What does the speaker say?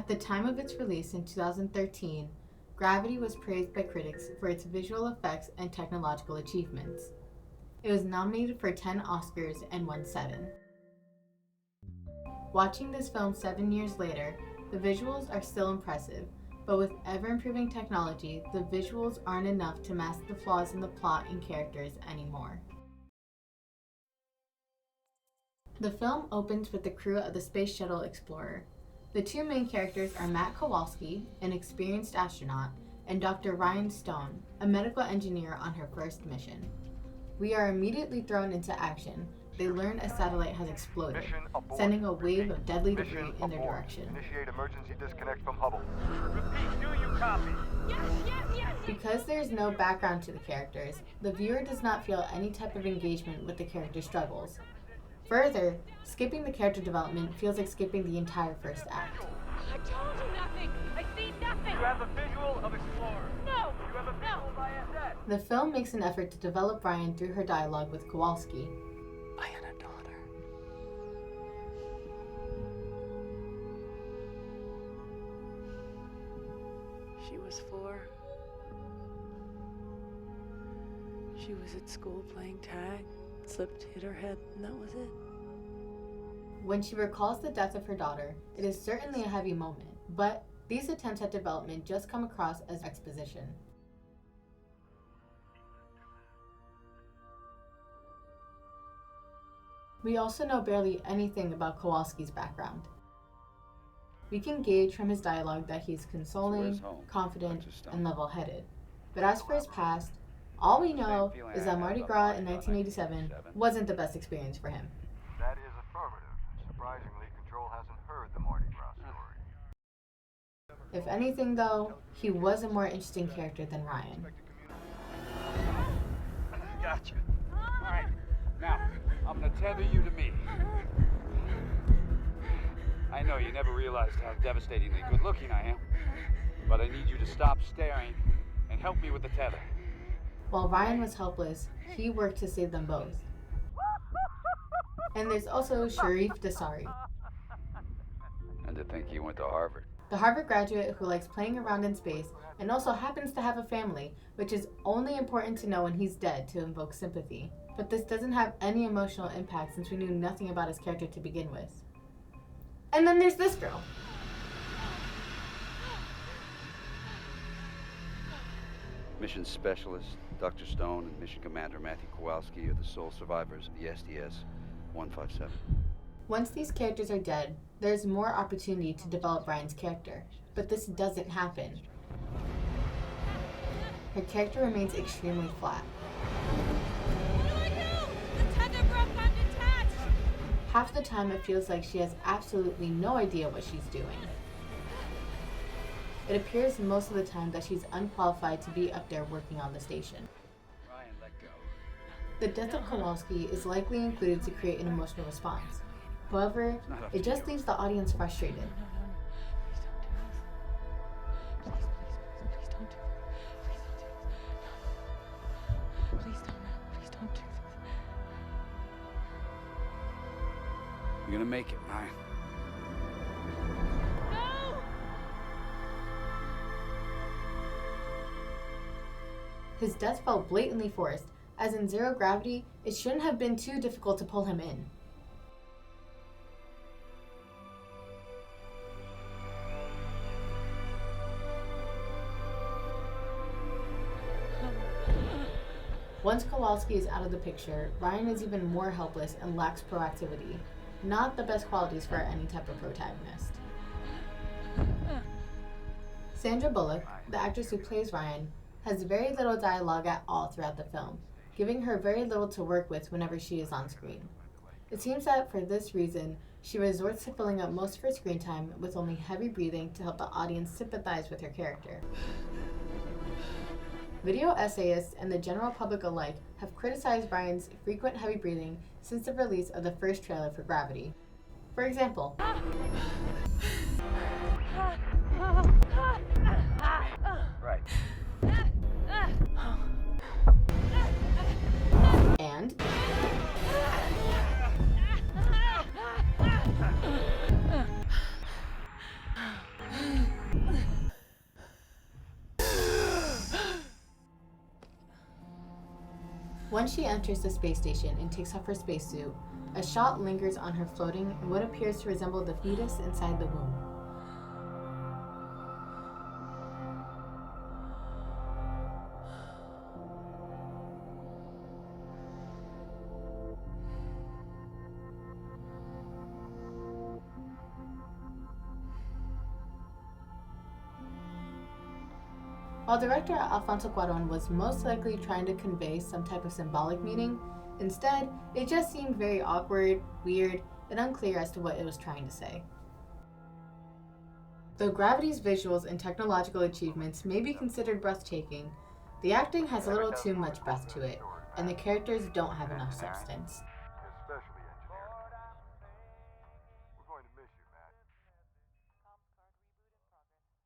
At the time of its release in 2013, Gravity was praised by critics for its visual effects and technological achievements. It was nominated for 10 Oscars and won 7. Watching this film 7 years later, the visuals are still impressive, but with ever-improving technology, the visuals aren't enough to mask the flaws in the plot and characters anymore. The film opens with the crew of the Space Shuttle Explorer. The two main characters are Matt Kowalski, an experienced astronaut, and Dr. Ryan Stone, a medical engineer on her first mission. We are immediately thrown into action. They learn a satellite has exploded, sending a wave of deadly debris in their direction. Initiate emergency disconnect from Hubble. Repeat, do you copy? Yes. Because there is no background to the characters, the viewer does not feel any type of engagement with the character struggles. Further, skipping the character development feels like skipping the entire first act. I told you nothing. I see nothing. You have a visual of Explorer. No. You have a visual of ISS. The film makes an effort to develop Ryan through her dialogue with Kowalski. I had a daughter. She was 4. She was at school playing tag, slipped, hit her head, and that was it. When she recalls the death of her daughter, it is certainly a heavy moment, but these attempts at development just come across as exposition. We also know barely anything about Kowalski's background. We can gauge from his dialogue that he's consoling, confident, and level-headed. But as for his past, all we know is that Mardi Gras in 1987 wasn't the best experience for him. That is affirmative. Surprisingly, Control hasn't heard the Mardi Gras story. If anything, though, he was a more interesting character than Ryan. Gotcha. All right. Now, I'm gonna tether you to me. I know you never realized how devastatingly good looking I am, but I need you to stop staring and help me with the tether. While Ryan was helpless, he worked to save them both. And there's also Sharif Desari, And to think you went to Harvard. the Harvard graduate who likes playing around in space and also happens to have a family, which is only important to know when he's dead to invoke sympathy. But this doesn't have any emotional impact since we knew nothing about his character to begin with. And then there's this girl. Mission Specialist Dr. Stone and Mission Commander Matthew Kowalski are the sole survivors of the STS-157. Once these characters are dead, there's more opportunity to develop Ryan's character, but this doesn't happen. Her character remains extremely flat. What do I do? The tether broke undetached. Half the time it feels like she has absolutely no idea what she's doing. It appears most of the time that she's unqualified to be up there working on the station. Ryan, let go. The death of Kowalski is likely included to create an emotional response. However, it just leaves the audience frustrated. Please don't do this. Please don't. Please don't do this. You're gonna make it, Ryan. No. His death felt blatantly forced, as in Zero Gravity, it shouldn't have been too difficult to pull him in. Once Kowalski is out of the picture, Ryan is even more helpless and lacks proactivity. Not the best qualities for any type of protagonist. Sandra Bullock, the actress who plays Ryan, has very little dialogue at all throughout the film, giving her very little to work with whenever she is on screen. It seems that for this reason, she resorts to filling up most of her screen time with only heavy breathing to help the audience sympathize with her character. Video essayists and the general public alike have criticized Ryan's frequent heavy breathing since the release of the first trailer for Gravity. For example, Right. and Once she enters the space station and takes off her spacesuit, a shot lingers on her floating in what appears to resemble the fetus inside the womb. While director Alfonso Cuarón was most likely trying to convey some type of symbolic meaning, instead, it just seemed very awkward, weird, and unclear as to what it was trying to say. Though Gravity's visuals and technological achievements may be considered breathtaking, the acting has a little too much breath to it, and the characters don't have enough substance.